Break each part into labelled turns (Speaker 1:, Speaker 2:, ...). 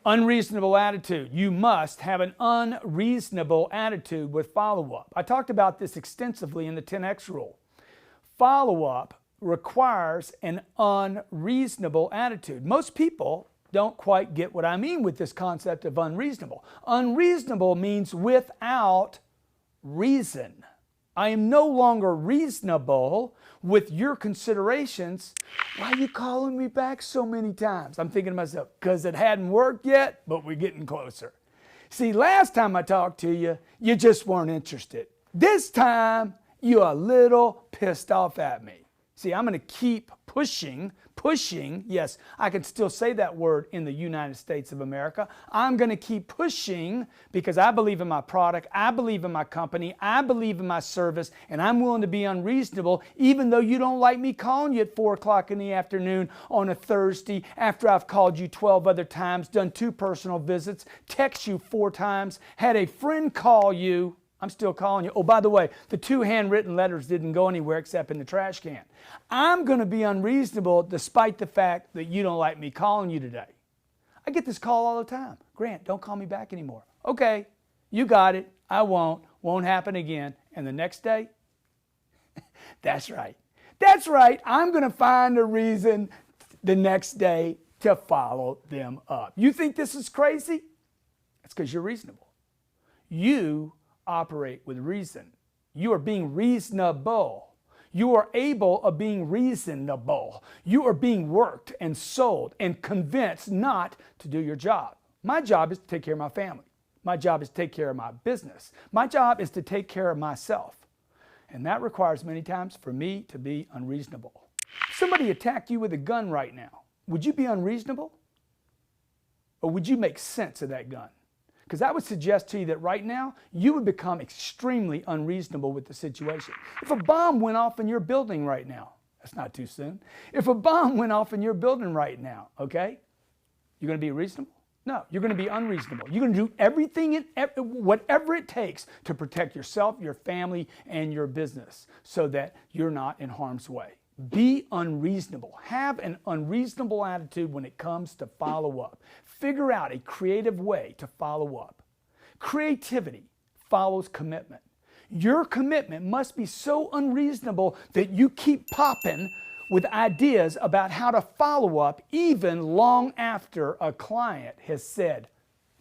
Speaker 1: Unreasonable attitude. You must have an unreasonable attitude with follow-up. I talked about this extensively in the 10X rule. Follow-up requires an unreasonable attitude. Most people don't quite get what I mean with this concept of unreasonable. Unreasonable means without reason. I am no longer reasonable with your considerations. Why are you calling me back so many times? I'm thinking to myself, because it hadn't worked yet, but we're getting closer. See, last time I talked to you, you just weren't interested. This time, you're a little pissed off at me. See, I'm going to keep pushing, yes, I can still say that word in the United States of America. I'm going to keep pushing because I believe in my product, I believe in my company, I believe in my service, and I'm willing to be unreasonable even though you don't like me calling you at 4 o'clock in the afternoon on a Thursday after I've called you 12 other times, done 2 personal visits, text you 4 times, had a friend call you. I'm still calling you. Oh, by the way, the 2 handwritten letters didn't go anywhere except in the trash can. I'm going to be unreasonable despite the fact that you don't like me calling you today. I get this call all the time. Grant, don't call me back anymore. Okay, you got it. I won't. Won't happen again. And the next day? That's right. That's right. I'm going to find a reason the next day to follow them up. You think this is crazy? It's because you're reasonable. You operate with reason. You are being reasonable. You are able of being reasonable. You are being worked and sold and convinced not to do your job. My job is to take care of my family. My job is to take care of my business. My job is to take care of myself. And that requires many times for me to be unreasonable. If somebody attacked you with a gun right now, would you be unreasonable? Or would you make sense of that gun? Because I would suggest to you that right now, you would become extremely unreasonable with the situation. If a bomb went off in your building right now, that's not too soon. If a bomb went off in your building right now, okay, you're going to be reasonable? No, you're going to be unreasonable. You're going to do everything, whatever it takes to protect yourself, your family, and your business so that you're not in harm's way. Be unreasonable. Have an unreasonable attitude when it comes to follow-up. Figure out a creative way to follow up. Creativity follows commitment. Your commitment must be so unreasonable that you keep popping with ideas about how to follow up even long after a client has said,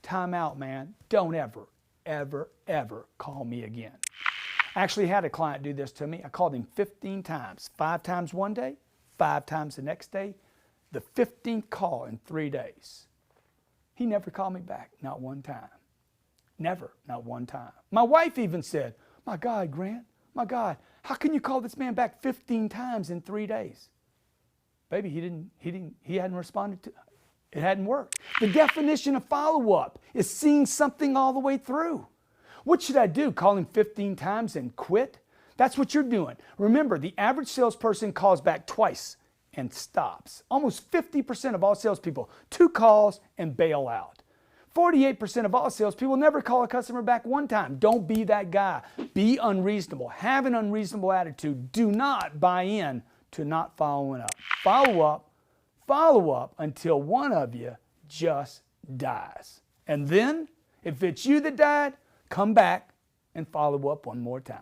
Speaker 1: time out, man. Don't ever, ever, ever call me again. I actually had a client do this to me. I called him 15 times, 5 times one day, 5 times the next day, the 15th call in 3 days. He never called me back, not one time. Never, not one time. My wife even said, my God, Grant, my God, how can you call this man back 15 times in 3 days? Baby, he hadn't responded to, it hadn't worked. The definition of follow-up is seeing something all the way through. What should I do? Call him 15 times and quit? That's what you're doing. Remember, the average salesperson calls back twice and stops. Almost 50% of all salespeople, 2 calls and bail out. 48% of all salespeople never call a customer back 1 time. Don't be that guy. Be unreasonable. Have an unreasonable attitude. Do not buy in to not following up. Follow up until one of you just dies. And then, if it's you that died, come back and follow up one more time.